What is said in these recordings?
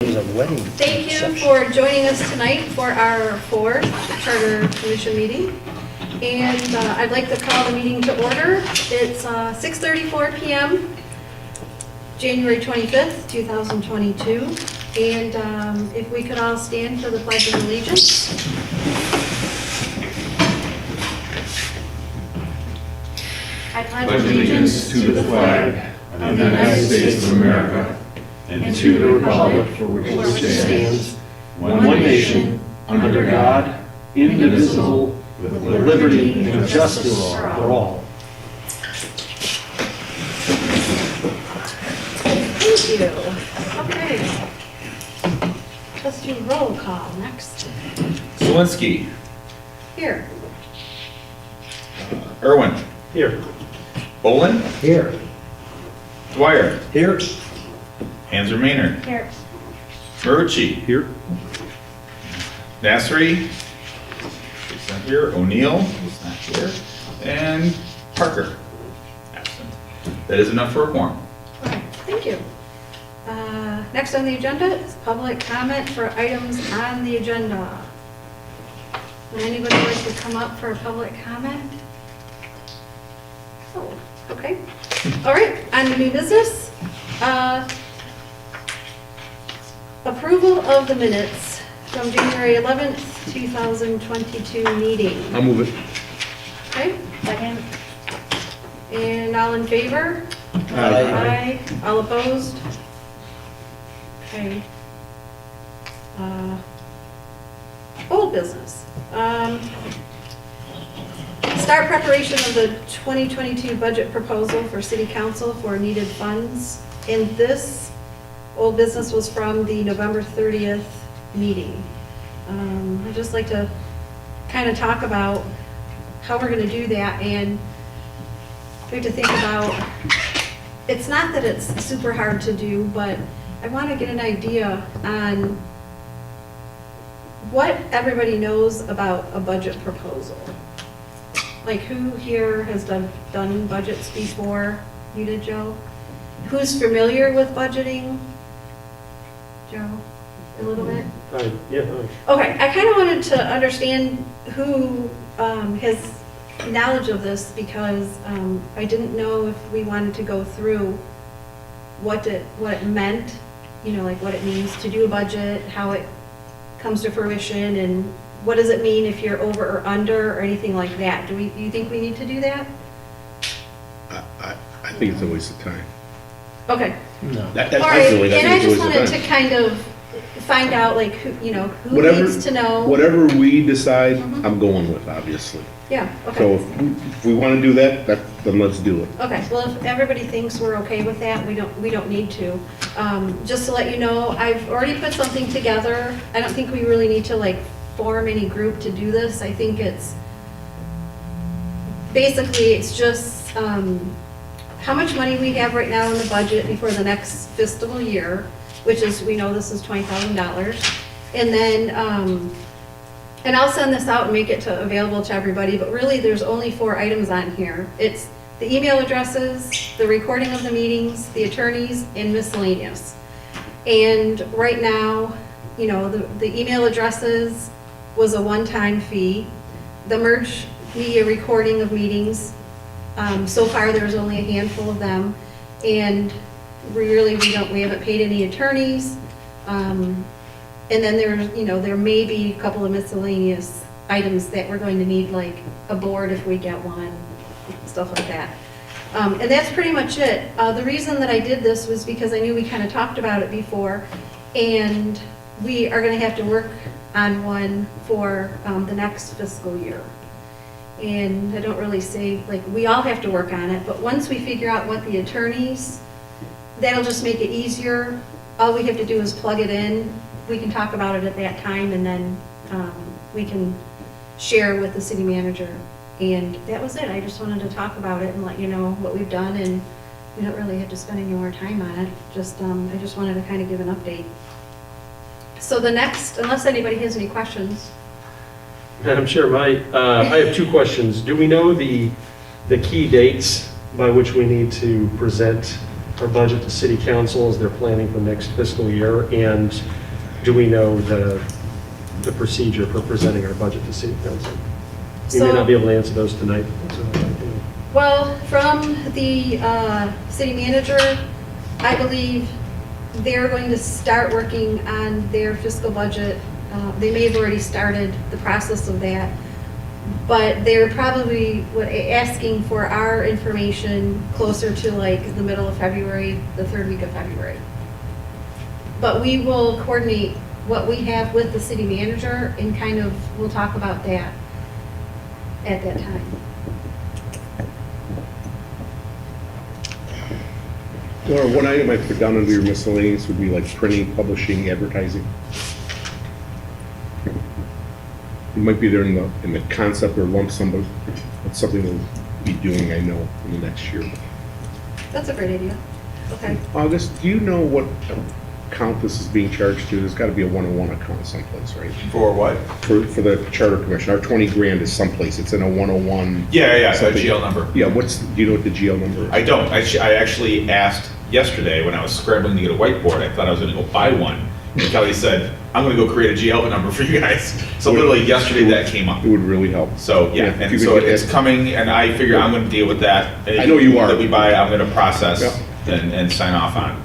There's a wedding. Thank you reception. for joining us tonight for our fourth Charter Commission meeting. And I'd like to call the meeting to order. It's 6:34 p.m., January 25th, 2022. And if we could all stand for the Pledge of Allegiance. I pledge allegiance to the flag of the United States of America and to the republic for which it stands, one nation, under God, indivisible, with liberty and justice for all. Thank you. Okay. Let's do roll call next. Zelinski. Here. Irwin. Here. Bolin. Here. Dwyer. Here. Hanser Maynard. Here. Marucci. Here. Nasri. He's not here. O'Neill. He's not here. And Parker. Absent. That is enough for a quorum. Okay, thank you. Next on the agenda is public comment for items on the agenda. Would anybody like to come up for a public comment? Oh, okay. All right, on to new business. Approval of the minutes from January 11th, 2022 meeting. I'll move it. Okay, second. And all in favor? Aye. All opposed? Okay. Old business. Start preparation of the 2022 budget proposal for city council for needed funds. And this old business was from the November 30th meeting. I'd just like to kind of talk about how we're gonna do that, and we have to think about, it's not that it's super hard to do, but I want to get an idea on what everybody knows about a budget proposal. Like, who here has done budgets before? You did, Joe? Who's familiar with budgeting? Joe, a little bit? Yeah. Okay, I kind of wanted to understand who has knowledge of this, because I didn't know if we wanted to go through what it meant, you know, like what it means to do a budget, how it comes to fruition, and what does it mean if you're over or under or anything like that. You think we need to do that? I think it's a waste of time. Okay. No. All right, and I just wanted to kind of find out, like, who, you know, who Whatever- needs to know. Whatever we decide, Mhm. I'm going with, obviously. Yeah, So okay. if we want to do that, then let's do it. Okay, well, if everybody thinks we're okay with that, we don't need to. Just to let you know, I've already put something together. I don't think we really need to like form any group to do this. I think basically it's just how much money we have right now in the budget before the next fiscal year, which is, we know this is $20,000. And then, and I'll send this out and make it available to everybody, but really there's only 4 items on here. It's the email addresses, the recording of the meetings, the attorneys, and miscellaneous. And right now, you know, the email addresses was a one-time fee. The merge media recording of meetings, so far there's only a handful of them. And we haven't paid any attorneys. And then there may be a couple of miscellaneous items that we're going to need, like a board if we get one, stuff like that. And that's pretty much it. The reason that I did this was because I knew we kind of talked about it before, and we are going to have to work on one for the next fiscal year. And I don't really say, like, we all have to work on it, but once we figure out what the attorneys, that'll just make it easier. All we have to do is plug it in. We can talk about it at that time, and then we can share with the city manager. And that was it. I just wanted to talk about it and let you know what we've done, and we don't really have to spend any more time on it. Just I just wanted to kind of give an update. So the next, unless anybody has any questions. Madam Chair, I have 2 questions. Do we know the key dates by which we need to present our budget to city council as they're planning for next fiscal year? And do we know the procedure for presenting our budget to city council? You may So- not be able to answer those tonight. Well, from the city manager, I believe they're going to start working on their fiscal budget. They may have already started the process of that, but they're probably asking for our information closer to like the middle of February, the third week of February. But we will coordinate what we have with the city manager and kind of, we'll talk about that at that time. Or one item I put down under your miscellaneous would be like printing, publishing, advertising. It might be there in the concept or lump sum, but it's something we'll be doing, I know, in the next year. That's a great idea. Okay. August, do you know what account this is being charged to? There's got to be a 101 account someplace, right? For what? For the charter commission, our 20 grand is someplace, it's in a 101. Yeah, the something. GL number. Yeah, do you know what the GL number is? I don't. I actually asked yesterday when I was scrambling to get a whiteboard. I thought I was going to go buy one. And Kelly said, I'm going to go create a GL number for you guys. So literally yesterday that came up. It would really help. So, yeah, if you and could so get it's that- coming, and I figure I'm going to deal with that. I know you are. That we buy, I'm going to process Yeah. and sign off on.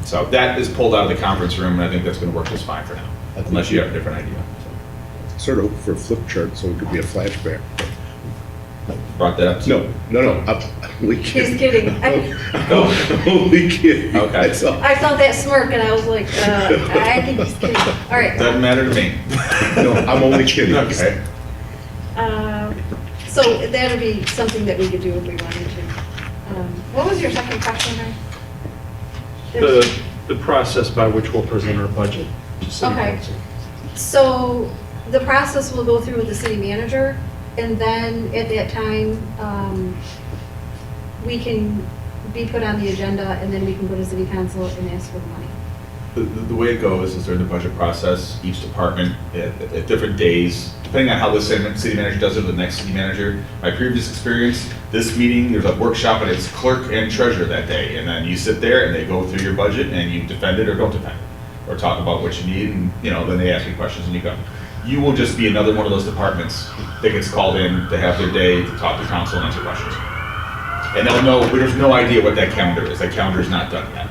So that is pulled out of the conference room, and I think that's going to work just fine for now, unless you have a different idea. Sort of for a flip chart, so it could be a flashback. Brought that up. No, I'm only He's kidding. kidding. I'm only kidding. Okay. That's all. I saw that smirk and I was like, I think he's kidding. All right. Doesn't matter to me. No, I'm only kidding. Okay. So that would be something that we could do if we wanted to. What was your second question, Ray? There was- The process by which we'll present our budget to city Okay. council. So the process will go through with the city manager, and then at that time, we can be put on the agenda, and then we can go to city council and ask for the money. The way it goes is during the budget process, each department at different days, depending on how the city manager does it, or the next city manager. My previous experience, this meeting, there's a workshop and it's clerk and treasurer that day. And then you sit there and they go through your budget and you defend it or don't defend it. Or talk about what you need and, then they ask you questions and you go. You will just be another one of those departments that gets called in to have their day to talk to council and answer questions. And they'll know, there's no idea what that calendar is. That calendar is not done yet.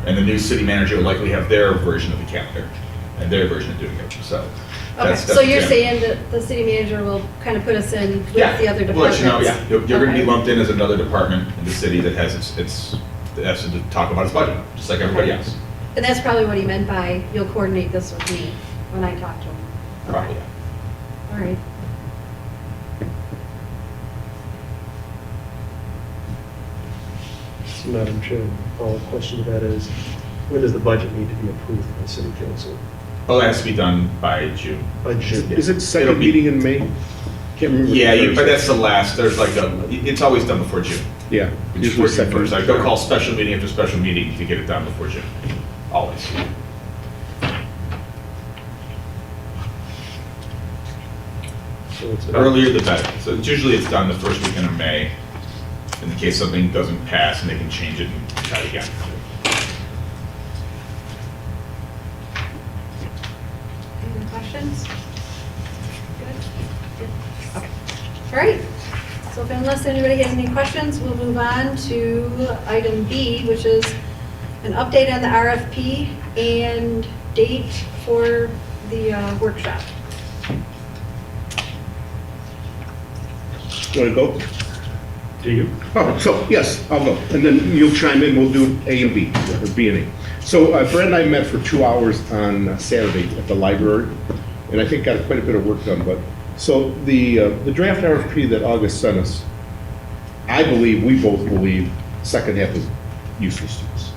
And the new city manager will likely have their version of the calendar and their version of doing it, so. Okay, that's so you're the- saying that the city manager will kind of put us in with Yeah, the other we'll let departments? you know, yeah. You're going to be Okay. lumped in as another department in the city that has that has to talk about its budget, just like everybody else. And that's probably what he meant by, you'll coordinate this with me when I talk to him? Okay. Probably, yeah. All right. So, Madam Chair, follow-up question to that is, when does the budget need to be approved by city council? Well, that has to be done by June. By June? Is it It'll second be- meeting in May? Can't remember. Yeah, the but first. that's the last, there's like it's always done before June. Yeah, It's usually June second. first. They'll call special meeting after special meeting to get it done before June, always. So it's The earlier the better. So usually it's done the first weekend of May, in the case something doesn't pass and they can change it and try it again. Any questions? Good? Good. Okay. All right. So if unless anybody has any questions, we'll move on to item B, which is an update on the RFP and date for the workshop. Want to go? Do you? Oh, so, yes, I'll go. And then you'll chime in, we'll do A and B, or B and A. So Brett and I met for 2 hours on Saturday at the library, and I think got quite a bit of work done. But so the draft RFP that August sent us, I believe, we both believe, second half is useless to us.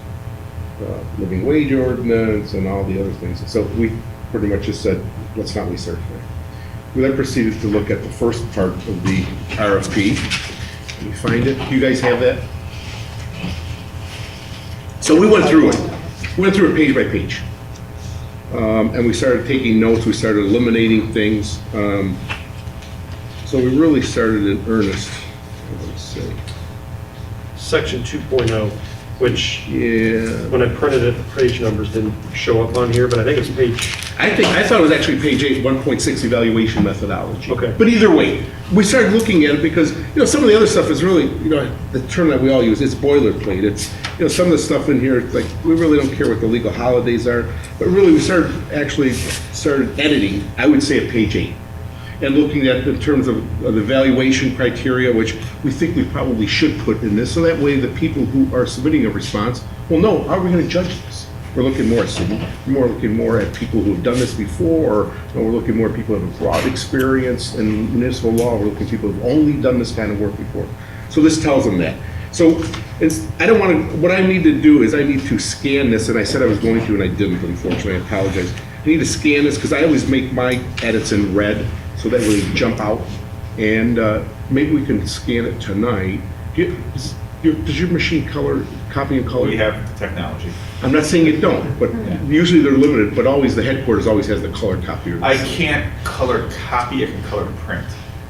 Living wage ordinance and all the other things. So we pretty much just said, let's not waste our time. We then proceeded to look at the first part of the RFP. Can you find it? Do you guys have that? So we went through it. We went through it page by page. And we started taking notes, we started eliminating things. So we really started in earnest. Let's see. Section 2.0, which, Yeah. when I printed it, the page numbers didn't show up on here, but I think it's page, I thought it was actually page 8, 1.6 evaluation methodology. Okay. But either way, we started looking at it because, some of the other stuff is really, the term that we all use, it's boilerplate. It's, some of the stuff in here, like, we really don't care what the legal holidays are. But really, we started editing, I would say, at page 8. And looking at in terms of the evaluation criteria, which we think we probably should put in this, so that way the people who are submitting a response will know, how are we going to judge this? We're looking more at people who have done this before, or we're looking more at people who have a broad experience in municipal law. We're looking at people who have only done this kind of work before. So this tells them that. So what I need to do is I need to scan this, and I said I was going to, and I didn't, unfortunately, I apologize. I need to scan this, because I always make my edits in red, so that way they jump out. And maybe we can scan it tonight. Does your machine copy in color? We have the technology. I'm not saying it don't, but usually they're limited, but always, the headquarters always has the color copier. I can't color copy, I can color print.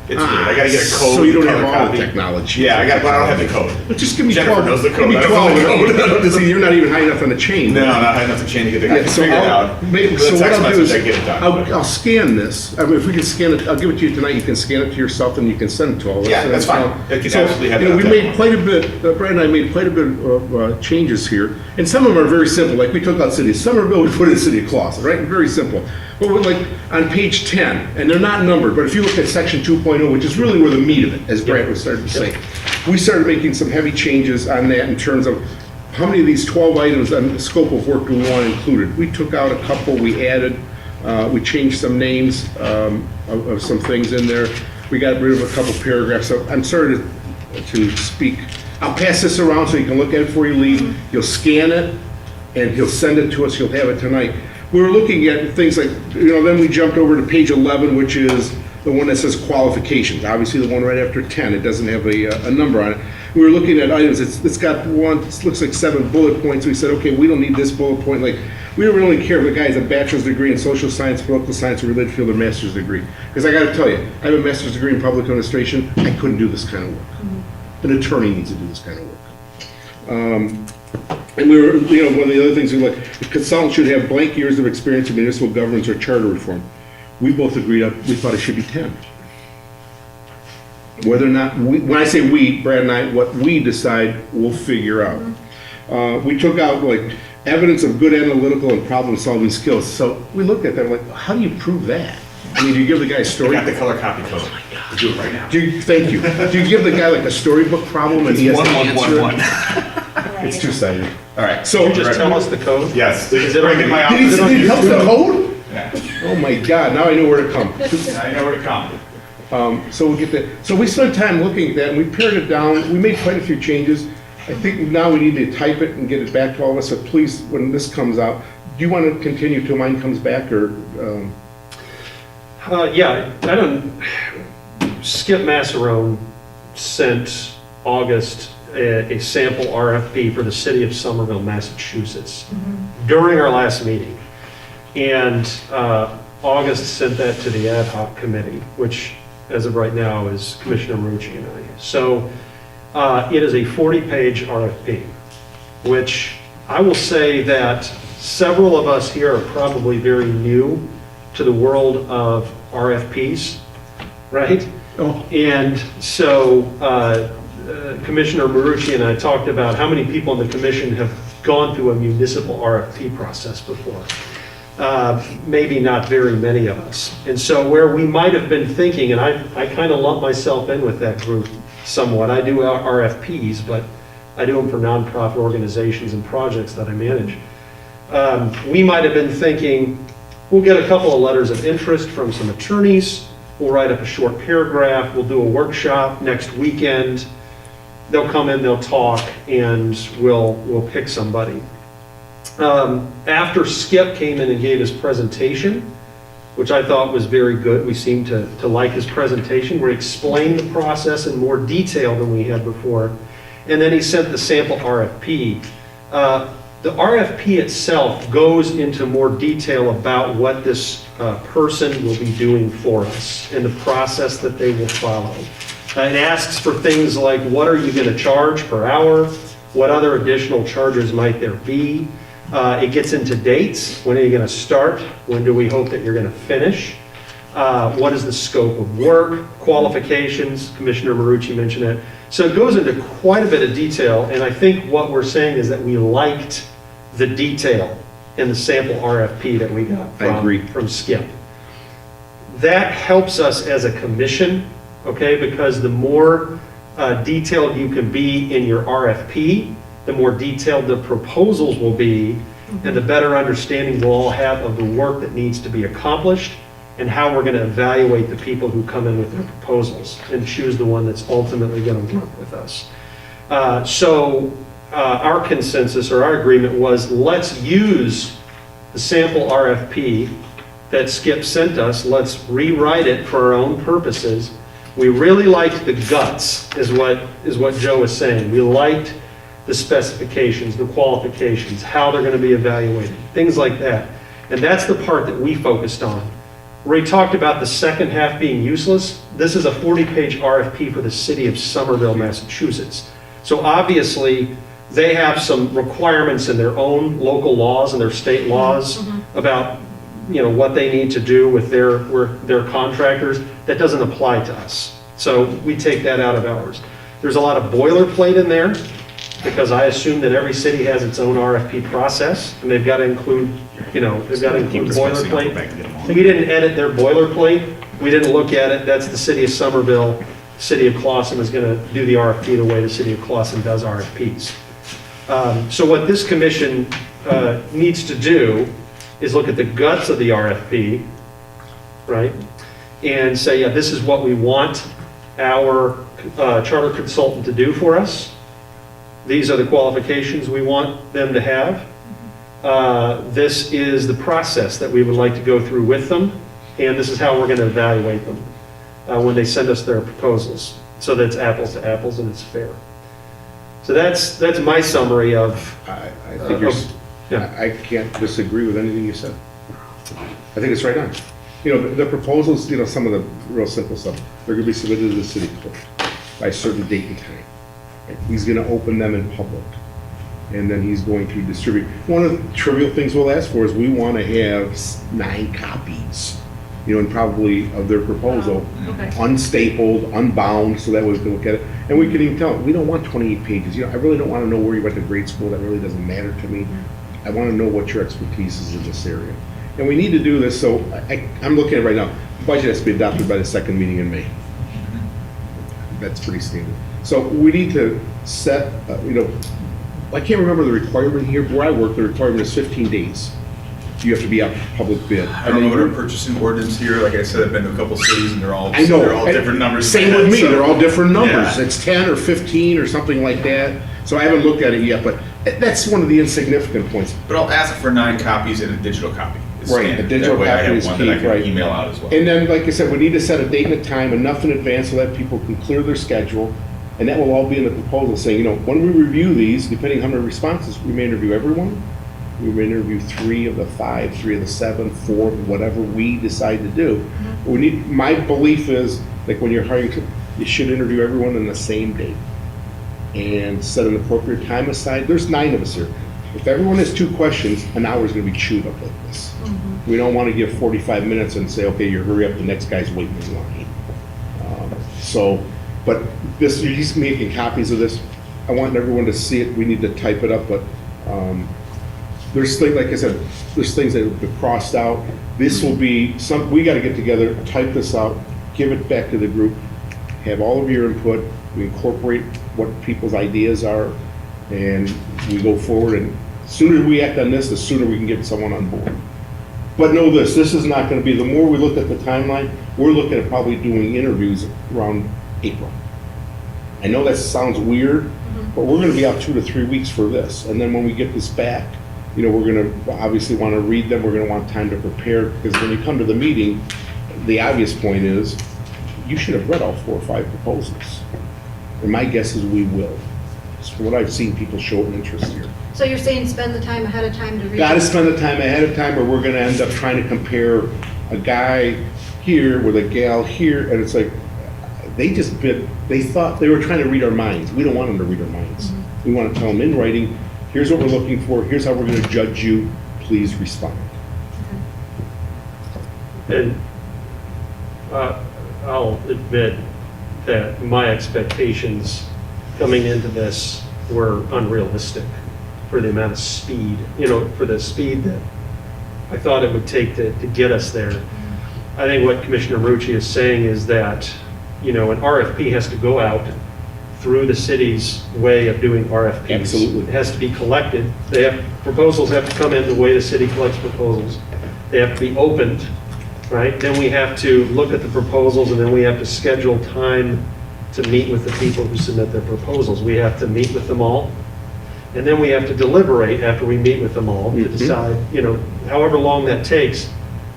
It's weird, I gotta get a code. So you don't to have color all copy. the technology. Yeah, I don't have the code. But just give me Jennifer 12. knows the Give code. me I 12. don't know the code. See, you're not even high enough on the chain. No, not high enough to chain to get the, I Yeah, can so figure it I'll, out. maybe, With so a what text I'll do message, is, I get it done. I'll scan this. I mean, if we can scan it, I'll give it to you tonight. You can scan it to yourself and you can send it to all of us. Yeah, that's fine. I can So, absolutely have you know, that we on made that. quite a bit, Brad and I made quite a bit of changes here. And some of them are very simple, like we took out City of Somerville, we put in City of Clausen, right? Very simple. But we're like on page 10, and they're not numbered, but if you look at section 2.0, which is really where the meat of it, as Brad was starting to say, we started making some heavy changes on that in terms of how many of these 12 items on the scope of work do we want included. We took out a couple, we added, we changed some names of some things in there. We got rid of a couple paragraphs. So I'm sorry to speak. I'll pass this around so you can look at it before you leave. You'll scan it, and he'll send it to us. You'll have it tonight. We were looking at things like, then we jumped over to page 11, which is the one that says qualifications. Obviously, the one right after 10, it doesn't have a number on it. We were looking at items, it's got it looks like 7 bullet points. We said, okay, we don't need this bullet point. Like, we don't really care if the guy has a bachelor's degree in social science, political science, or related field, or master's degree. Because I gotta tell you, I have a master's degree in public administration. I couldn't do this kind of work. An attorney needs to do this kind of work. And we were, one of the other things we like, the consultant should have blank years of experience in municipal governance or charter reform. We both agreed on, we thought it should be 10. Whether or not, when I say we, Brad and I, what we decide, we'll figure out. We took out like evidence of good analytical and problem-solving skills. So we looked at that, like, how do you prove that? I mean, do you give the guy a I story? got the color copy code. We'll do it right now. Thank you. Do you give the guy like a storybook problem and he has to answer it? 1111. It's two-sided. All right. So, just tell us the code? Yes. Is it Bring in my did he office. help the code? Yeah. Oh my God, now I know where to come. I know where to come. So we'll get that. So we spent time looking at that and we pared it down. We made quite a few changes. I think now we need to type it and get it back to all of us. So please, when this comes out, do you want to continue till mine comes back or? Yeah, I don't, Skip Massarone sent August a sample RFP for the city of Somerville, Massachusetts during our last meeting. And August sent that to the ad hoc committee, which as of right now is Commissioner Marucci and I. So it is a 40-page RFP, which I will say that several of us here are probably very new to the world of RFPs, right? Oh. And so Commissioner Marucci and I talked about how many people in the commission have gone through a municipal RFP process before. Maybe not very many of us. And so where we might have been thinking, and I kind of lump myself in with that group somewhat. I do RFPs, but I do them for nonprofit organizations and projects that I manage. We might have been thinking, we'll get a couple of letters of interest from some attorneys. We'll write up a short paragraph. We'll do a workshop next weekend. They'll come in, they'll talk, and we'll pick somebody. After Skip came in and gave his presentation, which I thought was very good, we seemed to like his presentation, where he explained the process in more detail than we had before. And then he sent the sample RFP. The RFP itself goes into more detail about what this person will be doing for us and the process that they will follow. It asks for things like, what are you going to charge per hour? What other additional charges might there be? It gets into dates. When are you going to start? When do we hope that you're going to finish? What is the scope of work? Qualifications, Commissioner Marucci mentioned it. So it goes into quite a bit of detail, and I think what we're saying is that we liked the detail in the sample RFP that we got I agree. from Skip. That helps us as a commission, okay, because the more detailed you can be in your RFP, the more detailed the proposals will be, and the better understanding we'll all have of the work that needs to be accomplished and how we're going to evaluate the people who come in with their proposals and choose the one that's ultimately going to work with us. Our consensus or our agreement was, let's use the sample RFP that Skip sent us, let's rewrite it for our own purposes. We really liked the guts, is what Joe was saying. We liked the specifications, the qualifications, how they're going to be evaluated, things like that. And that's the part that we focused on. Ray talked about the second half being useless. This is a 40-page RFP for the city of Somerville, Massachusetts. So obviously, they have some requirements in their own local laws and their state laws about, what they need to do with their contractors. That doesn't apply to us. So we take that out of ours. There's a lot of boilerplate in there, because I assume that every city has its own RFP process, and they've got to include, boilerplate. We didn't edit their boilerplate. We didn't look at it. That's the city of Somerville. City of Clawson is going to do the RFP the way the city of Clawson does RFPs. So what this commission needs to do is look at the guts of the RFP, right? And say, yeah, this is what we want our charter consultant to do for us. These are the qualifications we want them to have. This is the process that we would like to go through with them, and this is how we're going to evaluate them when they send us their proposals, so that it's apples to apples and it's fair. So that's my summary of. I think I can't disagree with anything you said. I think it's right on. The proposals, some of the real simple stuff, they're going to be submitted to the city clerk by a certain date and time. He's going to open them in public, and then he's going to distribute. One of the trivial things we'll ask for is we want to have 9 copies, and probably of their proposal, Okay. unstapled, unbound, so that way we can look at it. And we can even tell them, we don't want 28 pages. I really don't want to know where you went to grade school. That really doesn't matter to me. I want to know what your expertise is in this area. And we need to do this, so I'm looking at it right now. The budget has to be adopted by the second meeting in May. That's pretty standard. So we need to set, I can't remember the requirement here. Where I work, the requirement is 15 days. You have to be out for public bid. I don't know what our purchasing ordinance here, like I said, I've been to a couple cities and they're all I know. they're all different numbers. Same with me, So- they're all different numbers. Yeah. It's 10 or 15 or something like that. So I haven't looked at it yet, but that's one of the insignificant points. But I'll ask for 9 copies and a digital copy. It's Right, standard. a digital That way I copy have is one key, that I can right. email out as well. And then, like I said, we need to set a date and a time enough in advance so that people can clear their schedule. And that will all be in the proposal saying, when we review these, depending on how many responses, we may interview everyone. We may interview 3 of the 5, 3 of the 7, 4, whatever we decide to do. My belief is, like when you're hiring, you should interview everyone on the same date and set an appropriate time aside. There's 9 of us here. If everyone has 2 questions, an hour is going to be chewed up like this. We don't want to give 45 minutes and say, okay, you hurry up, the next guy's waiting in line. But this, he's making copies of this. I want everyone to see it. We need to type it up, but there's things, like I said, there's things that have been crossed out. This will be we got to get together, type this out, give it back to the group, have all of your input. We incorporate what people's ideas are, and we go forward. And the sooner we act on this, the sooner we can get someone on board. But know this is not going to be, the more we look at the timeline, we're looking at probably doing interviews around April. I know that sounds weird, but we're going to be out 2 to 3 weeks for this. And then when we get this back, we're going to obviously want to read them. We're going to want time to prepare, because when you come to the meeting, the obvious point is you should have read all 4 or 5 proposals. And my guess is we will. So from what I've seen, people show an interest here. So you're saying spend the time ahead of time to read? Got to spend the time ahead of time, or we're going to end up trying to compare a guy here with a gal here, and it's like, they thought they were trying to read our minds. We don't want them to read our minds. We want to tell them in writing, here's what we're looking for, here's how we're going to judge you, please respond. And I'll admit that my expectations coming into this were unrealistic for the amount of speed, for the speed that I thought it would take to get us there. I think what Commissioner Marucci is saying is that, an RFP has to go out through the city's way of doing RFPs. Absolutely. It has to be collected. Proposals have to come in the way the city collects proposals. They have to be opened, right? Then we have to look at the proposals, and then we have to schedule time to meet with the people who submit their proposals. We have to meet with them all, and then we have to deliberate after we meet with them all to decide, however long that takes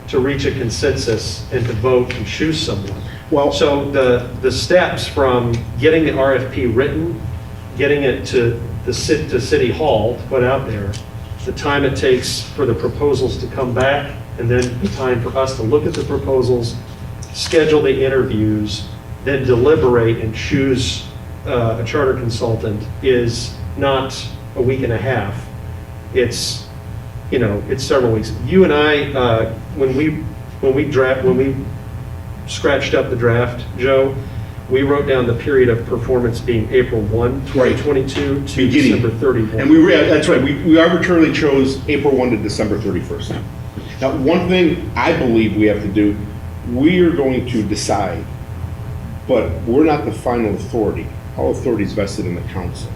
to reach a consensus and to vote and choose someone. Well, So the steps from getting the RFP written, getting it to City Hall to put out there, the time it takes for the proposals to come back, and then the time for us to look at the proposals, schedule the interviews, then deliberate and choose a charter consultant is not a week and a half. It's, it's several weeks. You and I, when we scratched up the draft, Joe, we wrote down the period of performance being April 1, 2022 to Beginning. December 31. and that's right, we arbitrarily chose April 1 to December 31st. Now, one thing I believe we have to do, we are going to decide, but we're not the final authority. All authority is vested in the council.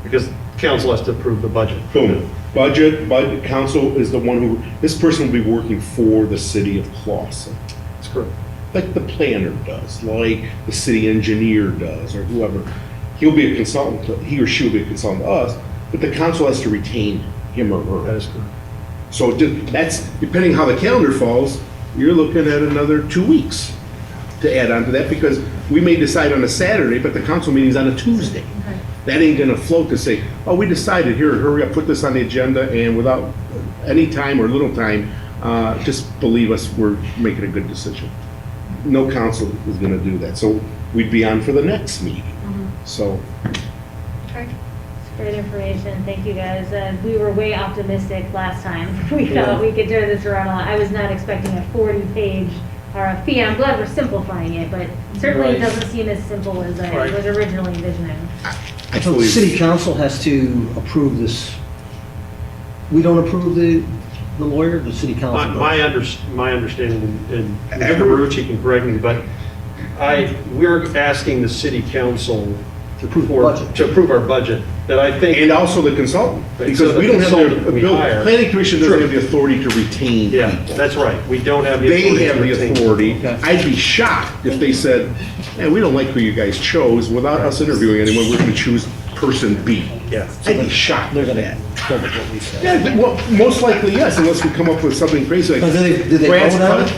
Because council has to approve the budget. Boom. Budget, council is the one who, this person will be working for the city of Clawson. That's correct. Like the planner does, like the city engineer does, or whoever. He'll be a consultant, he or she will be a consultant to us, but the council has to retain him or That her. is correct. So that's, depending how the calendar falls, you're looking at another 2 weeks to add on to that, because we may decide on a Saturday, but the council meeting's on a Tuesday. That ain't gonna float to say, oh, we decided, here, hurry up, put this on the agenda, and without any time or little time, just believe us, we're making a good decision. No council is gonna do that, so we'd be on for the next meeting. So, Okay. It's great information, thank you guys. We were way optimistic last time. We thought we could turn this around a lot. I was not expecting a 40-page RFP. I'm glad we're simplifying it, but certainly it doesn't seem as simple as I was originally envisioning. I So the believe, city council has to approve this. We don't approve the lawyer, the city council does. My understanding, and Mr. Every- Marucci can correct me, but we're asking the city council To approve the budget. to approve our budget, that I think. and also the consultant, Right, because so the we don't have consultant the we ability, hire- planning commission doesn't Sure. have the authority to retain Yeah, people. that's right. We don't have the They authority. have to the retain- authority. Okay. I'd be shocked if they said, man, we don't like who you guys chose, without us interviewing anyone, we're gonna choose person B. Yeah. I'd be shocked They're at gonna that. go with what we said. Yeah, well, most likely, yes, unless we come up with something crazy like. But do they Brad's vote on it? cut.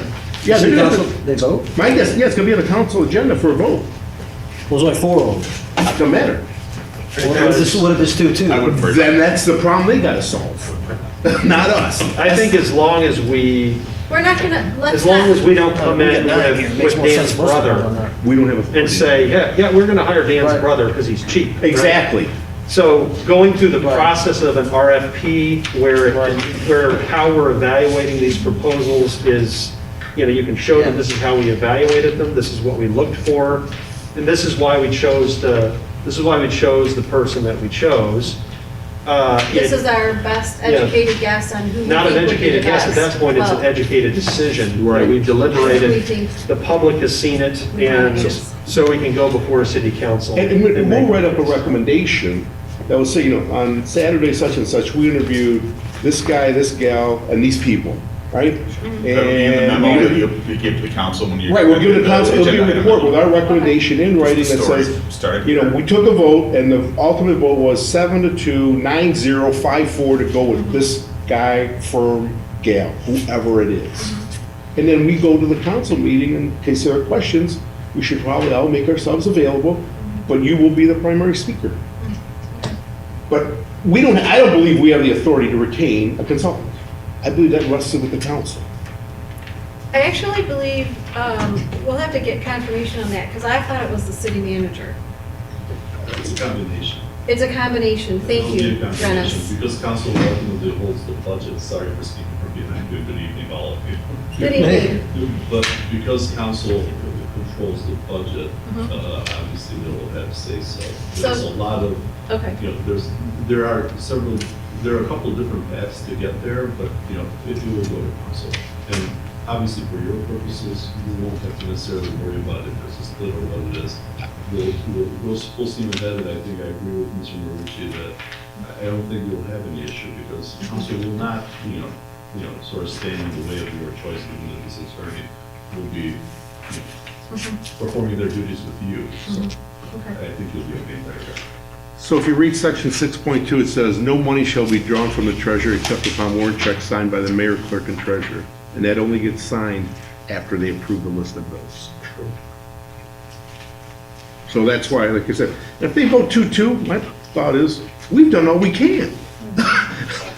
Yeah, City they're gonna council, have they vote? to- my guess, yeah, it's gonna be on the council agenda for a vote. Well, there's only 4 of them. Doesn't matter. What if it's 2-2? I would merge. Then that's the problem they gotta solve, not us. I think as long as we, We're not gonna, let's as long not- as we don't come We in get 9 here. It with makes more Dan's sense for us to vote on brother that. We don't have authority. and say, yeah, we're gonna hire Dan's Right. brother because he's cheap. right? Exactly. So going through the Right. process of an RFP where, where how we're evaluating these proposals is, you can show them, Yeah. this is how we evaluated them, this is what we looked for, and this is why we chose the person that we chose. This is our best Yeah. educated guess on who we Not an think would be the educated guess, at best. that point, it's an Well, educated decision. Right. We've We deliberated, think- the public has seen it, and Yes. so we can go before a city council. And we'll make- write up a recommendation that will say, on Saturday such and such, we interviewed this guy, this gal, and these people, right? In the memo that you give to the council when you. Right, we'll give the council, it'll be a agenda item. report with our recommendation in writing that Stories says, started. we took a vote, and the ultimate vote was 7-2, 9-0, 5-4 to go with this guy, firm, gal, whoever it is. And then we go to the council meeting, in case there are questions, we should probably all make ourselves available, but you will be the primary speaker. But I don't believe we have the authority to retain a consultant. I believe that rests with the council. I actually believe, we'll have to get confirmation on that, because I thought it was the city manager. It's a combination. It's a combination. Thank It'll be you, a combination, Rennis. Because council ultimately holds the budget, sorry for speaking from behind you, good evening, all of you. Good evening. But because council controls the budget, Mhm. obviously they will have say so. So- There's a lot of, Okay. you know, there are a couple of different paths to get there, but, you know, if you will go to council. And obviously for your purposes, you won't have to necessarily worry about it, it's just little what it is. We'll full steam ahead, and I think I agree with Mr. Marucci that I don't think you'll have any issue, because council will not, you know, sort of stand in the way of your choice, even if this attorney will be, you know, performing their duties with you. So Okay. I think you'll be okay there. So if you read section 6.2, it says, "No money shall be drawn from the treasury except upon warrant checks signed by the mayor, clerk, and treasurer." And that only gets signed after they approve the list of bills. So that's why, like I said, if they vote 2-2, my thought is, we've done all we can.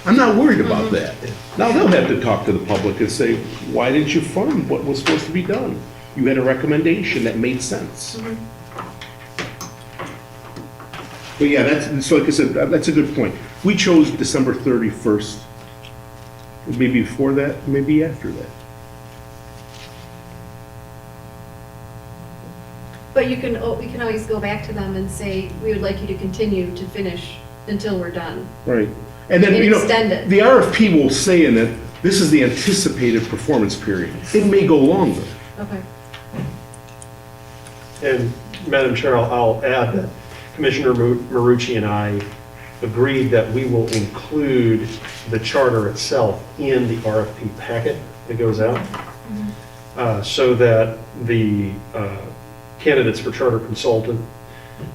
I'm not worried about that. Now, they'll have to talk to the public and say, why didn't you fund what was supposed to be done? You had a recommendation that made sense. But yeah, that's, so like I said, that's a good point. We chose December 31st. Maybe before that, maybe after that. But we can always go back to them and say, we would like you to continue to finish until we're done. Right. And then, And you know, extend it. the RFP will say in it, this is the anticipated performance period. It may go longer. Okay. And Madam Chair, I'll add that Commissioner Marucci and I agreed that we will include the charter itself in the RFP packet that goes out, so that the candidates for charter consultant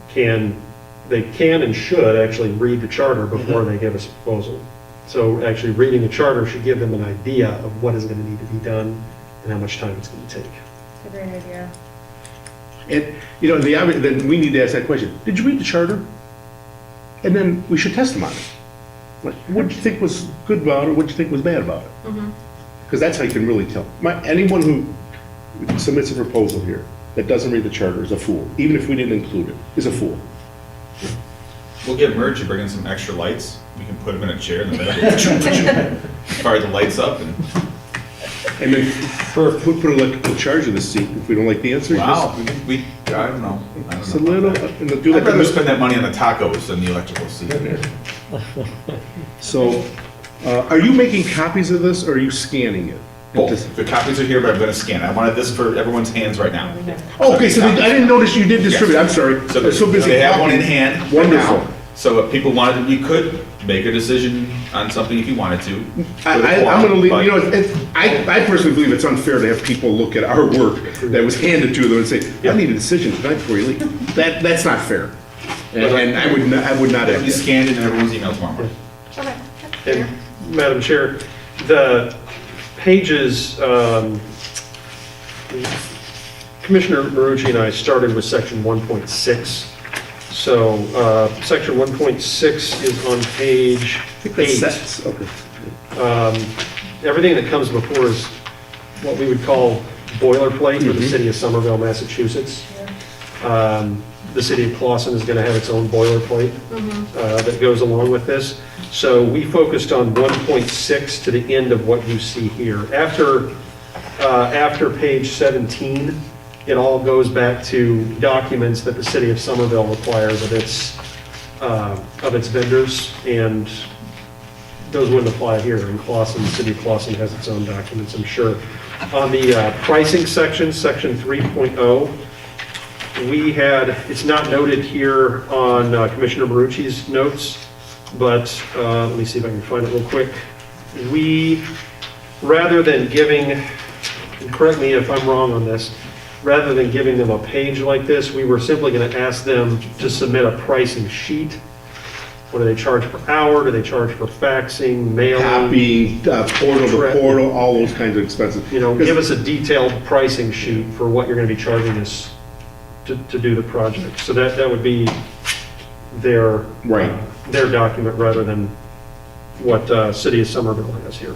can and should actually read the charter before they give us a proposal. So actually reading the charter should give them an idea of what is going to need to be done and how much time it's going to take. It's a great idea. And, you know, then we need to ask that question. Did you read the charter? And then we should test them on it. Like, what did you think was good about it? What did you think was bad about it? Because that's how you can really tell. Anyone who submits a proposal here that doesn't read the charter is a fool. Even if we didn't include it, is a fool. We'll get merch and bring in some extra lights. We can put them in a chair in the middle. Fire the lights up and. And then put an electrical charge in the seat if we don't like the answer. Wow, I don't know. Just a little, and they'll do I'd rather like. spend that money on the tacos than the electrical seat. So, are you making copies of this or are you scanning it? Both. The copies are here, but I'm gonna scan. I wanted this for everyone's hands right now. Oh, okay, so I didn't notice you did distribute, I'm sorry. So I'm so busy. they have one in hand right now. Wonderful. So if people wanted, you could make a decision on something if you wanted to. I'm gonna leave, you know, I personally believe it's unfair to have people look at our work that was handed to them and say, I need a decision tonight before you leave. That's not fair. And I would not It'll have be that. scanned in everyone's email tomorrow morning. Okay. That's fair. And Madam Chair, the pages, Commissioner Marucci and I started with section 1.6. So section 1.6 is on page That's 8. sets, okay. Everything that comes before is what we would call boilerplate for the city of Somerville, Massachusetts. The city of Clawson is going to have its own boilerplate that goes along with this. So we focused on 1.6 to the end of what you see here. After page 17, it all goes back to documents that the city of Somerville requires of its vendors, and those wouldn't apply here. In Clawson, the city of Clawson has its own documents, I'm sure. On the pricing section, section 3.0, we had, it's not noted here on Commissioner Marucci's notes, but let me see if I can find it real quick. We, rather than giving, and correct me if I'm wrong on this, rather than giving them a page like this, we were simply going to ask them to submit a pricing sheet. What do they charge per hour? Do they charge for faxing, mailing? Copy, portal to portal, all those kinds of expenses. You know, give us a detailed pricing sheet for what you're going to be charging us to do the project. So that would be their Right. their document rather than what City of Somerville has here.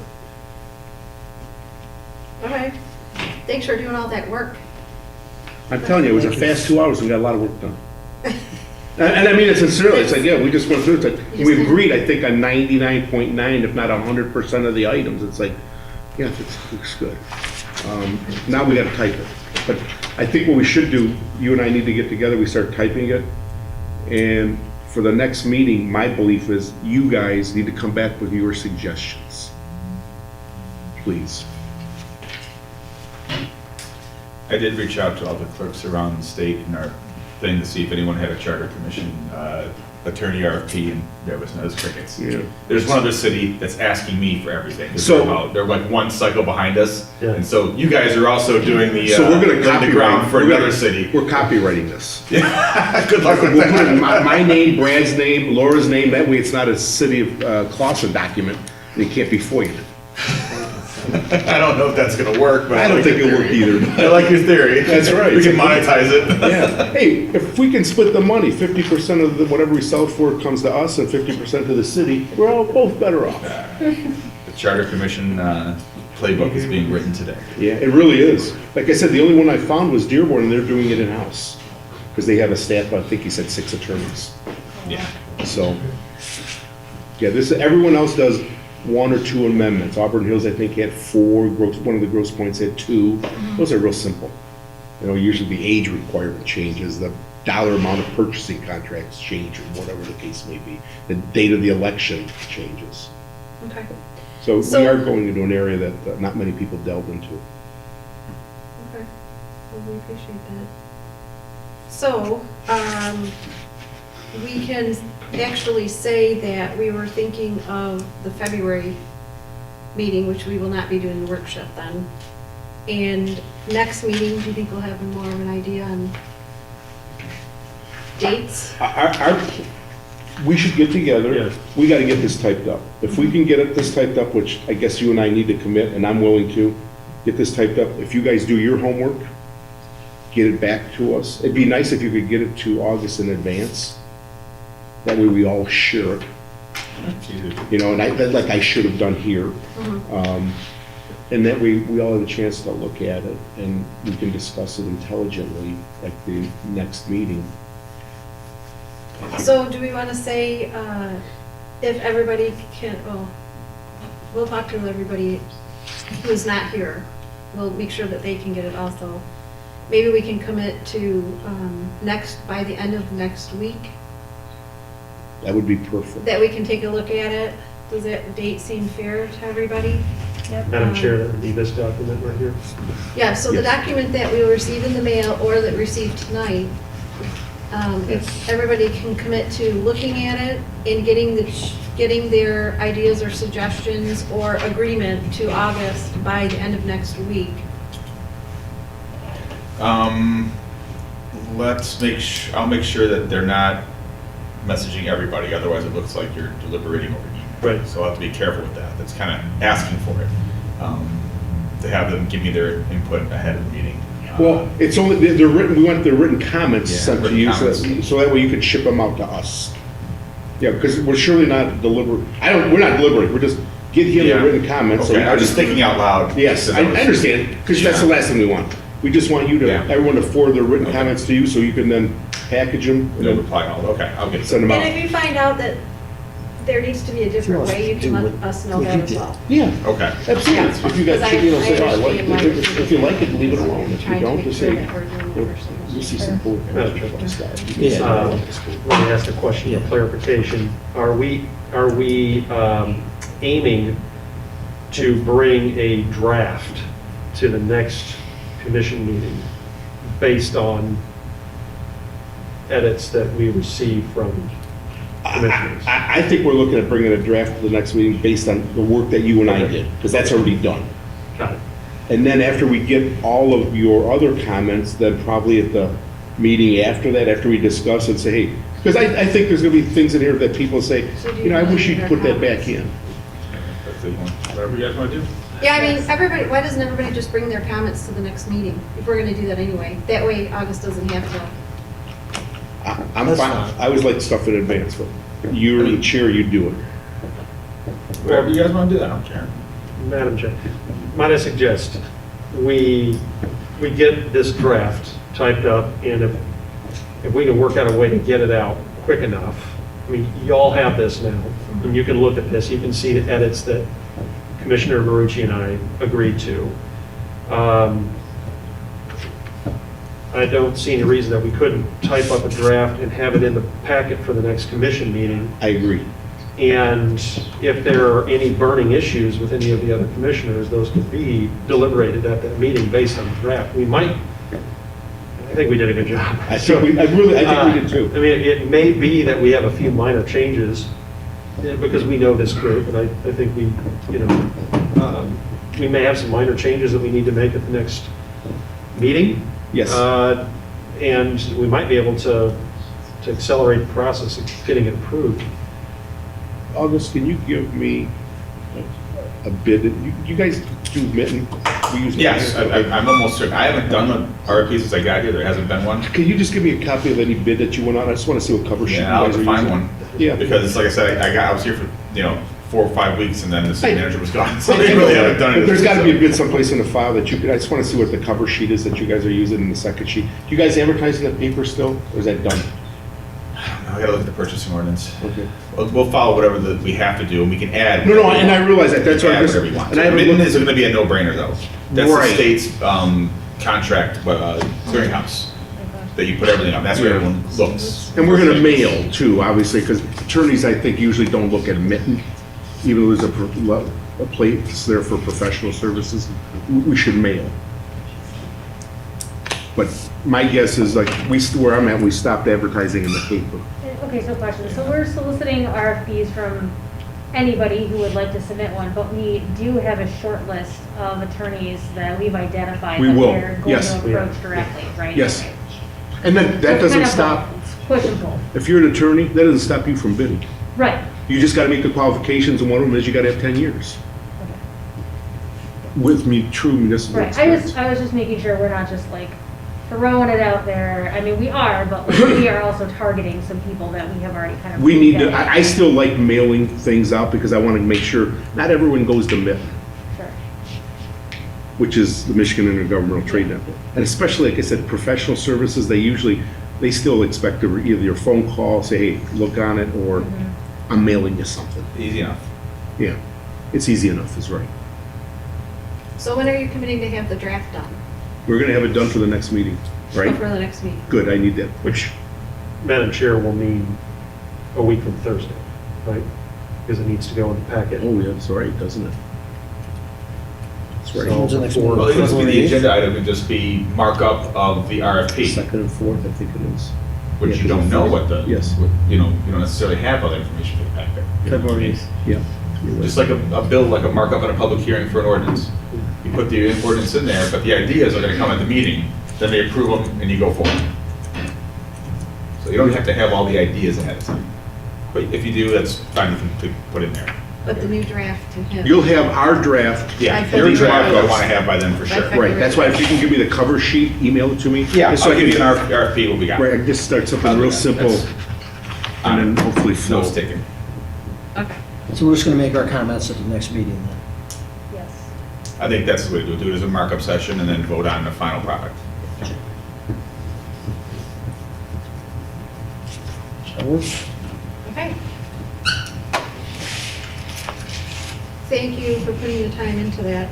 Okay. Thanks for doing all that work. I'm telling you, it was a fast 2 hours and got a lot of work done. And I mean it sincerely, it's like, yeah, we just went through, it's like, You we just- agreed, I think, on 99.9, if not 100% of the items, it's like, yeah, it looks good. Now we gotta type it. But I think what we should do, you and I need to get together, we start typing it, and for the next meeting, my belief is you guys need to come back with your suggestions. Please. I did reach out to all the clerks around the state in our thing to see if anyone had a charter commission attorney RFP, and there was no crickets. Yeah. There's one other city that's asking me for everything. So- They're like one cycle behind us, Yeah. and so you guys are also doing the, So we're gonna laying the copyright. ground for we're gonna- another city. We're copywriting this. Good luck with We'll put in that. my name, Brad's name, Laura's name, that way it's not a city of Clausen document, and it can't be FOIA'd. I don't know if that's gonna work, but I don't like think your it'll work theory. either. I like your theory. That's right. We can monetize it. Yeah, hey, if we can split the money, 50% of whatever we sell for comes to us and 50% to the city, we're all both better off. The charter commission playbook is being written today. Yeah, it really is. Like I said, the only one I found was Dearborn, and they're doing it in-house. Because they have a staff, I think he said 6 attorneys. Yeah. So, yeah, everyone else does 1 or 2 amendments. Auburn Hills, I think, had 4, one of the Grosse Points had 2. Those are real simple. You know, usually the age requirement changes, the dollar amount of purchasing contracts change, or whatever the case may be. The date of the election changes. Okay. So we So- are going into an area that not many people delve into. Okay, well, we appreciate that. So, we can actually say that we were thinking of the February meeting, which we will not be doing the workshop then. And next meeting, do you think we'll have more of an idea on dates? We should get together. Yes. We gotta get this typed up. If we can get this typed up, which I guess you and I need to commit, and I'm willing to, get this typed up. If you guys do your homework, get it back to us. It'd be nice if you could get it to August in advance. That way we all share it, you know, and like I should have done here. And that we all have a chance to look at it, and we can discuss it intelligently at the next meeting. So do we want to say, if everybody can, well, we'll talk to everybody who's not here. We'll make sure that they can get it also. Maybe we can commit to by the end of next week, That would be perfect. that we can take a look at it. Does that date seem fair to everybody? Yep. Madam Chair, that would be this document right here. Yeah, so the Yes. document that we will receive in the mail or that received tonight, if everybody can commit to looking at it and getting their ideas or suggestions or agreement to August by the end of next week. I'll make sure that they're not messaging everybody, otherwise it looks like you're deliberating over email. Right. So I'll have to be careful with that. That's kind of asking for it, to have them give me their input ahead of the meeting. Well, it's only, they're written, we want their written comments Yeah, sent to written you, so comments. so that way you can ship them out to us. Yeah, because we're surely not we're not deliberating, we're just, get him the Yeah. written comments. so Okay, we I was can- just thinking out loud. Yes, I understand, because that's the last thing we want. We just want you to, Yeah. everyone to forward their written Okay. comments to you, so you can then package them and No then reply all, okay, I'll get it. send them And out. if you find out that there needs to be a different way, you can let us know that as well. Yeah, Okay. absolutely. Yeah. If you got, Because you know, I say, oh, I like understand why it. If you like it, leave it alone. If you Trying to don't, make just sure say, that we're doing "Well, the first you see some cool Madam pictures Chair. of stuff." You Yeah. can Uh, send it to school. Let me ask a question of clarification. Are we aiming to bring a draft to the next commission meeting based on edits that we receive from commissioners? I think we're looking at bringing a draft to the next meeting based on the work that you and I did, because that's already done. Got it. And then after we get all of your other comments, then probably at the meeting after that, after we discuss and say, hey, because I think there's gonna be things in here that people say, So do you you know, I want wish you'd their put that back comments? in. That's it. Whatever you guys want to do. Yeah, I mean, everybody, why doesn't everybody just bring their comments to the next meeting, if we're gonna do that anyway? That way August doesn't have to. I'm That's fine, fine. I always like stuff in advance, but you're the chair, you do it. Whatever you guys want to do, I don't care. Madam Chair, might I suggest we get this draft typed up, and if we can work out a way to get it out quick enough. I mean, y'all have this now, and you can look at this, you can see the edits that Commissioner Marucci and I agreed to. I don't see any reason that we couldn't type up a draft and have it in the packet for the next commission meeting. I agree. And if there are any burning issues with any of the other commissioners, those could be deliberated at that meeting based on the draft. We might, I think we did a good job. I think we did too. I mean, it may be that we have a few minor changes, because we know this group, and I think we, we may have some minor changes that we need to make at the next meeting. Yes. And we might be able to accelerate the process of getting it approved. August, can you give me a bid? You guys do mitten? We use Yes, mitten? I'm almost certain. I haven't done the RFP since I got here. There hasn't been one. Can you just give me a copy of any bid that you went on? I just want to see what cover sheet you Yeah, I'll guys have are to find using. one. Yeah. Because like I said, I was here for, 4 or 5 weeks and then the city I- manager was gone. So they really haven't done it. But there's got to be a bid someplace in the file that you could, I just want to see what the cover sheet is that you guys are using in the second sheet. Do you guys advertise in the paper still, or is that done? I gotta look at the purchasing ordinance. Okay. We'll follow whatever we have to do and we can add. No, and I realize that, that's We what can I'm add just. whatever you want. And I haven't Mitten looked- is gonna be a no-brainer though. That's the Right. state's contract, clearinghouse, that you put everything up. That's where everyone looks. And we're gonna mail too, obviously, because attorneys, I think, usually don't look at mitten, even though there's a place there for professional services, we should mail. But my guess is like, where I'm at, we stopped advertising in the paper. Okay, so question. So we're soliciting RFPs from anybody who would like to submit one, but we do have a short list of attorneys that we've identified We that will, they're going yes. to approach directly, right? Yes. Okay. And then So that it's doesn't kind of stop, both. Push and pull. if you're an attorney, that doesn't stop you from bidding. Right. You just gotta meet the qualifications, and one of them is you gotta have 10 years. With true municipal Right. experience. I was just making sure we're not just like throwing it out there. I mean, we are, but like, we are also targeting some people that we have already kind of. We need to, vetted. I still like mailing things out because I want to make sure not everyone goes to MIP, Sure. which is the Michigan Intergovernmental Trade Network. And especially, like I said, professional services, they still expect either your phone call, say, hey, look on it, or I'm mailing you something. Easy enough. Yeah, it's easy enough, is right. So when are you committing to have the draft done? We're gonna have it done for the next meeting, right? For the next meeting? Good, I need that. Which, Madam Chair, will mean a week from Thursday, right? Because it needs to go in the packet. Oh, yeah, that's right, doesn't it? That's right. So- When's the next before- one? Well, it would just be the February agenda item, would just be markup of the RFP, Second and fourth, I think it is. which Yeah, you don't know what the, Yes. you don't necessarily have all the information for the packet. February 8th. Yeah. you're right. Just like a bill, like a markup in a public hearing for an ordinance. You put the ordinance in there, but the ideas are gonna come at the meeting, then they approve them and you go forward. So you don't have to have all the ideas ahead of time. But if you do, that's fine, you can put in there. But the new draft to have. You'll have our draft. Yeah, By your draft I February. wanna have by then for sure. February. Right, that's why if you can give me the cover sheet, email it to me. Yeah, Just so I'll I give you can- an RFP, what we got. Right, I just start something I'll do real that. simple, That's and then hopefully flow. Notes taken. Okay. So we're just gonna make our comments at the next meeting then. Yes. I think that's the way to do it. Do it as a markup session and then vote on the final product. That works? Okay. Thank you for putting the time into that.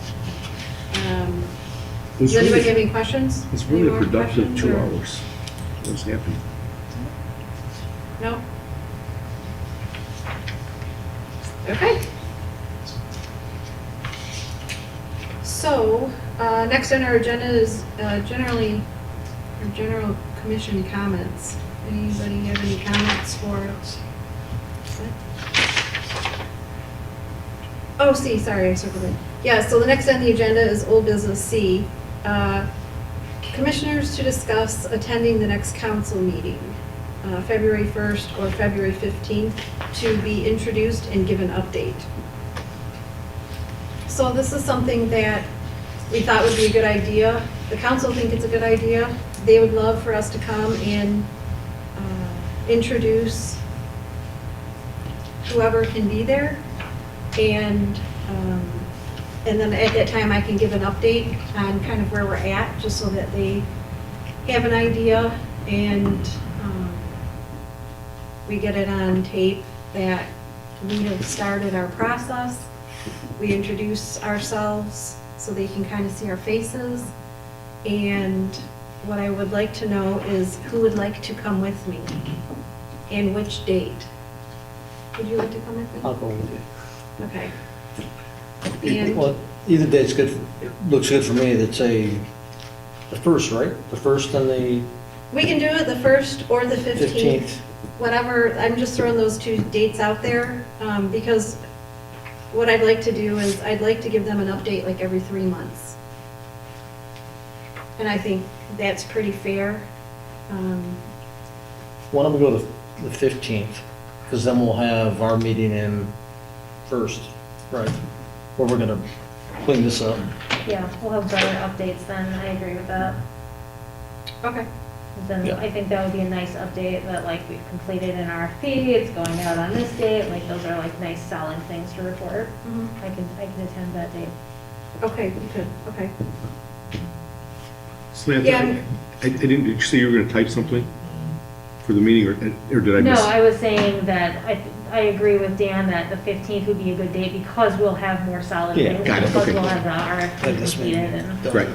It's Does anybody really- have any questions? It's Any really a more productive questions, 2 or- hours. I was happy. No? Okay. So, next on our agenda is general commission comments. Anybody have any comments for? Oh, C, sorry, I circled it. Yeah, so the next on the agenda is old business C. Commissioners to discuss attending the next council meeting, February 1st or February 15th, to be introduced and give an update. So this is something that we thought would be a good idea. The council think it's a good idea. They would love for us to come and introduce whoever can be there. And then at that time, I can give an update on kind of where we're at, just so that they have an idea. And we get it on tape that we have started our process. We introduce ourselves so they can kind of see our faces. And what I would like to know is who would like to come with me and which date? Would you like to come with me? I'll go with you. Okay. And Well, either date's good, looks good for me. That's the first, right? The first and the we can do it the 1st or the 15th. 15th. Whatever, I'm just throwing those two dates out there, because what I'd like to do is, I'd like to give them an update like every 3 months. And I think that's pretty fair. Why don't we go to the 15th? Because then we'll have our meeting in first, right? Where we're gonna clean this up. Yeah, we'll have better updates then, I agree with that. Okay. Then Yeah. I think that would be a nice update that like we've completed an RFP, it's going out on this date, like those are like nice solid things to report. I can attend that date. Okay, good, okay. Samantha, Yeah. did you say you were gonna type something for the meeting, or did I No, miss? I was saying that I agree with Dan that the 15th would be a good date because we'll have more solid Yeah, things. got it, Because okay. we'll have the RFP This completed meeting. and. Right.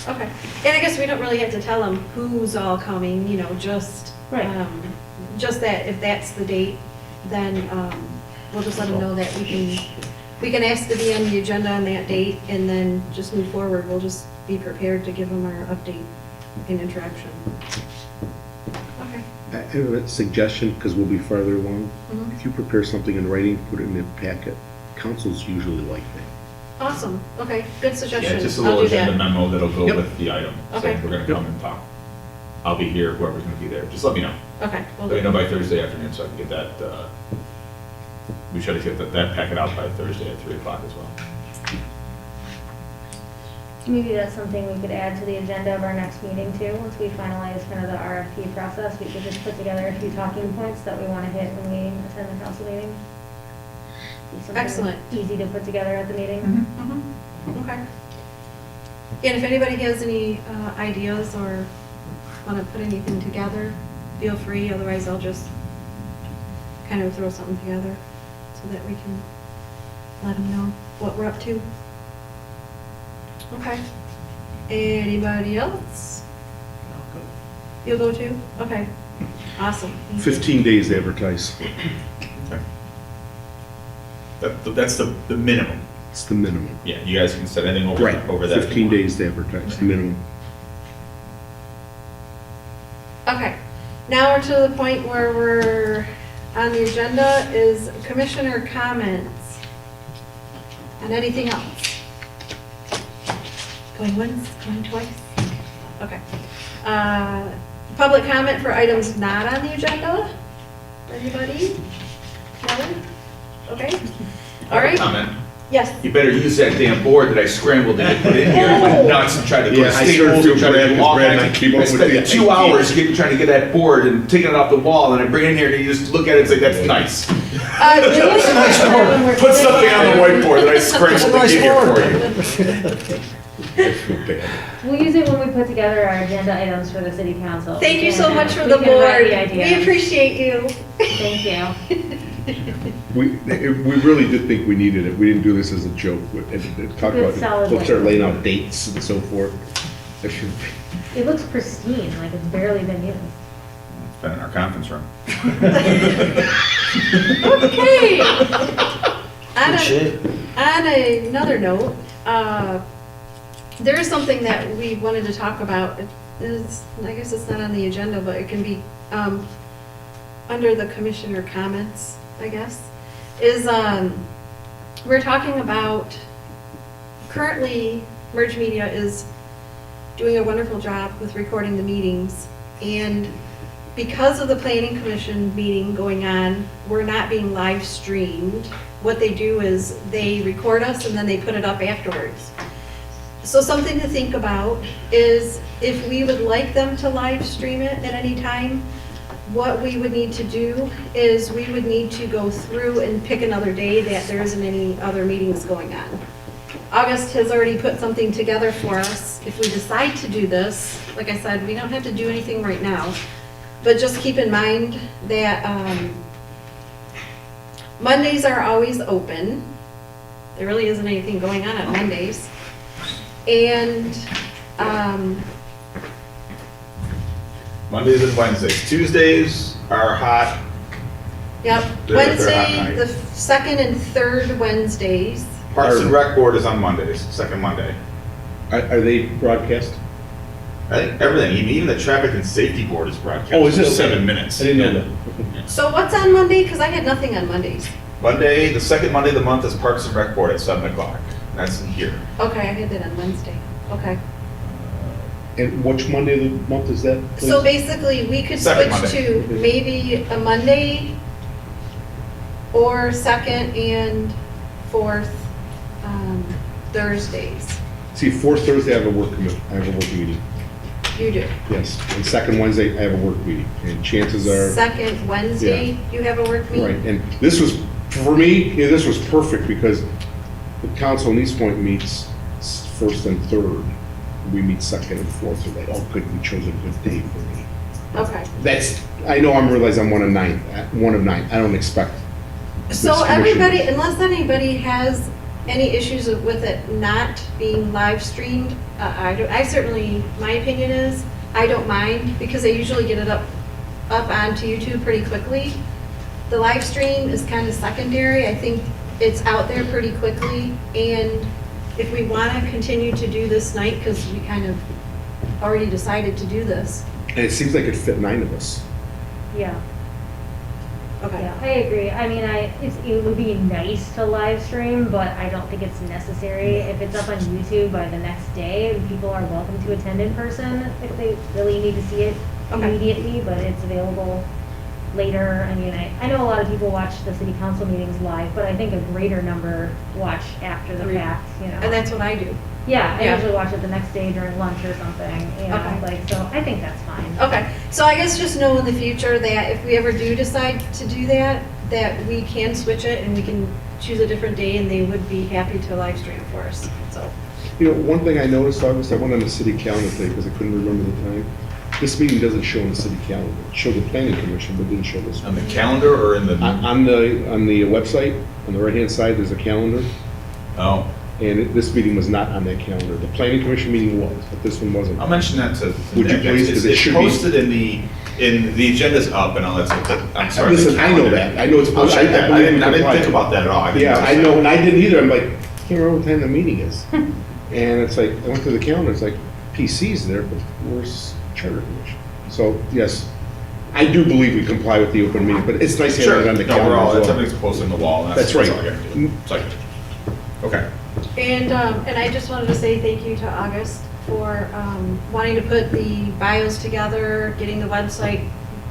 Okay. And I guess we don't really have to tell them who's all coming, just, Right. just that if that's the date, then we'll just let them know that we can ask to be on the agenda on that date and then just move forward. We'll just be prepared to give them our update and introduction. Okay. I have a suggestion, because we'll be farther along. Mhm. If you prepare something in writing, put it in the packet. Councils usually like that. Awesome. Okay, good suggestion. Yeah, just a I'll little do agenda that. memo that'll go Yep. with the item. Okay. Saying we're gonna come and talk. I'll be here, whoever's gonna be there. Just let me know. Okay. we'll Let me do. know by Thursday afternoon so I can get that, we should get that packet out by Thursday at 3 o'clock as well. Maybe that's something we could add to the agenda of our next meeting too, once we finalize kind of the RFP process. We could just put together a few talking points that we want to hit when we attend the council meeting. Be something Excellent. Easy to put together at the meeting. Mhm. Okay. And if anybody has any ideas or want to put anything together, feel free. Otherwise, I'll just kind of throw something together so that we can let them know what we're up to. Okay. Anybody else? You'll go too? Okay. Awesome. Thank you. 15 days advertise. That's the minimum. It's the minimum. Yeah, you guys can set anything over, Right, over that. 15 days to advertise, the minimum. Okay, now we're to the point where we're on the agenda is commissioner comments on anything else. Going once, going twice? Okay. Public comment for items not on the agenda? Anybody? No? Okay, all right, Comment. yes. You better use that damn board that I scrambled to get put in here. I went nuts and tried to go Yeah, to I Staples started and tried to Brad, do all because Brad kinds and I of. came up I with spent the 2 idea. hours trying to get that board and taking it off the wall, and I bring it in here and you just look at it and say, that's nice. Put something on the whiteboard that I scrambled to get here for you. I feel bad. We'll use it when we put together our agenda items for the city council. Thank you so And, much for we the can board. write the We ideas. appreciate you. Thank you. We really did think we needed it. We didn't do this as a joke. And talk Good about, solid we'll start whiteboard. laying out dates and so forth. I should, It looks pristine, like it's barely been used. It's been in our conference room. Okay. Good shape. On another note, there is something that we wanted to talk about. It is, I guess it's not on the agenda, but it can be under the commissioner comments, I guess, is we're talking about, currently, Merge Media is doing a wonderful job with recording the meetings. And because of the planning commission meeting going on, we're not being live streamed. What they do is they record us and then they put it up afterwards. So something to think about is if we would like them to live stream it at any time, what we would need to do is we would need to go through and pick another day that there isn't any other meetings going on. August has already put something together for us. If we decide to do this, like I said, we don't have to do anything right now. But just keep in mind that Mondays are always open. There really isn't anything going on Mondays. And Mondays and Wednesdays. Tuesdays are hot. yep, They're hot Wednesday, night. the second and third Wednesdays. Parks and Rec Board is on Mondays, second Monday. Are they broadcast? I think everything, even the Traffic and Safety Board is broadcast. Oh, is it? for 7 minutes. I didn't know that. So what's on Monday? Because I had nothing on Mondays. Monday, the second Monday of the month is Parks and Rec Board at 7 o'clock. That's in here. Okay, I had that on Wednesday. Okay. And which Monday of the month is that? please? So basically, we could Second switch to maybe a Monday or second and fourth Thursdays. See, fourth Thursday, I have a work meeting. You do. Yes, and second Wednesday, I have a work meeting, and chances are, Second Wednesday, you have a work meeting? right, and this was, for me, yeah, this was perfect, because the council in East Point meets first and third. We meet second and fourth, so they, oh, good, we chose a good day for me. Okay. That's, I know I'm realizing I'm one of nine, I don't expect. So this commission- everybody, unless anybody has any issues with it not being live streamed, I certainly, my opinion is, I don't mind, because I usually get it up onto YouTube pretty quickly. The live stream is kind of secondary. I think it's out there pretty quickly, and if we want to continue to do this night, because we kind of already decided to do this. And it seems like it fit 9 of us. Yeah, Okay. yeah, I agree. I mean, it would be nice to live stream, but I don't think it's necessary. If it's up on YouTube by the next day, people are welcome to attend in person if they really need to see it Okay. immediately, but it's available later. I mean, I know a lot of people watch the city council meetings live, but I think a greater number watch after the fact, you know. And that's what I do. Yeah, I Yeah. usually watch it the next day during lunch or something, you know, Okay. like, so I think that's fine. Okay, so I guess just know in the future that if we ever do decide to do that, that we can switch it and we can choose a different day and they would be happy to live stream for us, so. You know, one thing I noticed, August, I went on the city calendar today, because I couldn't remember the time. This meeting doesn't show in the city calendar. It showed the planning commission, but didn't show this On one. the calendar or in the? On the website, on the right-hand side, there's a calendar, Oh, and this meeting was not on that calendar. The planning commission meeting was, but this one wasn't. I'll mention that to. Would you please? 'Cause it It's should be- posted in the agenda's up and all that stuff. I'm sorry. the Listen, I know calendar. that. I know it's I'll posted. check that. I believe didn't we complied. think about that at all. didn't Yeah, notice I that. know, and I didn't either. I'm like, can't remember what time the meeting is. And it's like, I went to the calendar, it's like, PC's there, but where's charter commission? So, yes, I do believe we comply with the open meeting, but it's nice Sure. having it on the No, we're all, calendar as well. everything's posted on the wall. and That's right. all I gotta do. It's like, okay. And I just wanted to say thank you to August for wanting to put the bios together, getting the website.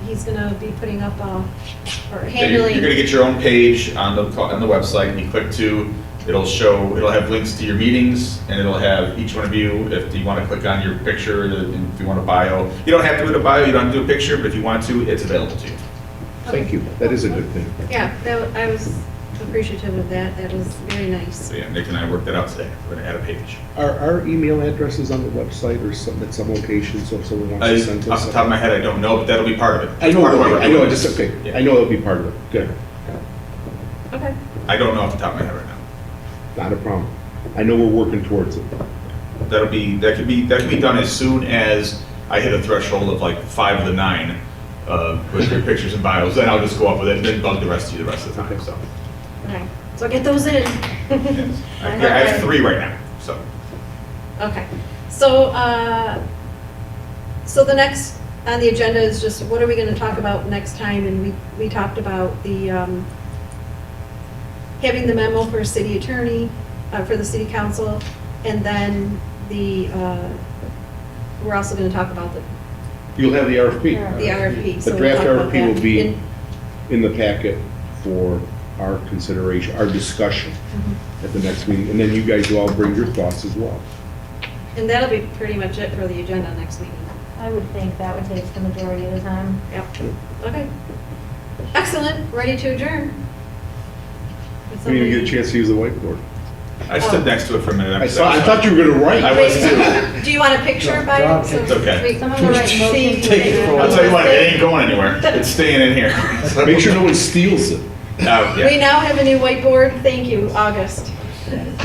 He's gonna be putting up or Yeah, you're gonna handling. get your own page on the website, and you click to, it'll have links to your meetings, and it'll have each one of you, if you wanna click on your picture, and if you want a bio. You don't have to do a bio, you don't have to do a picture, but if you want to, it's available to you. Thank you, that is a good thing. Yeah, I was appreciative of that. That was very nice. So yeah, Nick and I worked that out today. We're gonna add a page. Are our email addresses on the website or some, at some location, so if someone wants to send us? Off the top of my head, I don't know, but that'll be part of it. I know, Part of what we're I know, doing. just, okay, Yeah. I know it'll be part of it, good, Okay. I don't know off the top of my head right now. not a problem. I know we're working towards it. That could be done as soon as I hit a threshold of like 5 of the 9 with your pictures and bios. Then I'll just go up with it and then bug the rest of you the rest of the time. So Okay. So get those in. yes. I have 3 right now. So Okay, so, so the next on the agenda is just, what are we gonna talk about next time? And we talked about the, having the memo for city attorney, for the city council, and then we're also gonna talk about You'll have the RFP. the RFP. The so we'll draft talk about RFP will that be in- in the packet for our consideration, our discussion Mm-hmm. at the next meeting, and then you guys will all bring your thoughts as well. And that'll be pretty much it for the agenda next meeting. I would think that would take the majority of the time. Yep, okay. Excellent, ready to adjourn. Would We didn't get a somebody- chance to use the whiteboard. I stood next to it for a minute. I thought you were gonna write. I was too. Do you want a picture by it? So It's okay. we- Someone will write See- motion. Take it for I'll tell you what, it ain't going anywhere. It's staying in here. Make sure no one steals it. Oh, We yeah. now have a new whiteboard. Thank you, August.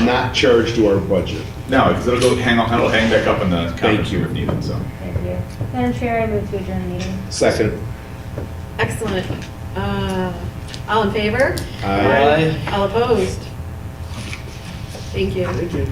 Not charged to our budget. No, because it'll hang back up in the conference you. room if needed, so. Thank you. Madam Chair, I move to adjourn the meeting. Second. Excellent. All in favor? Aye. All opposed? Thank you. Thank you.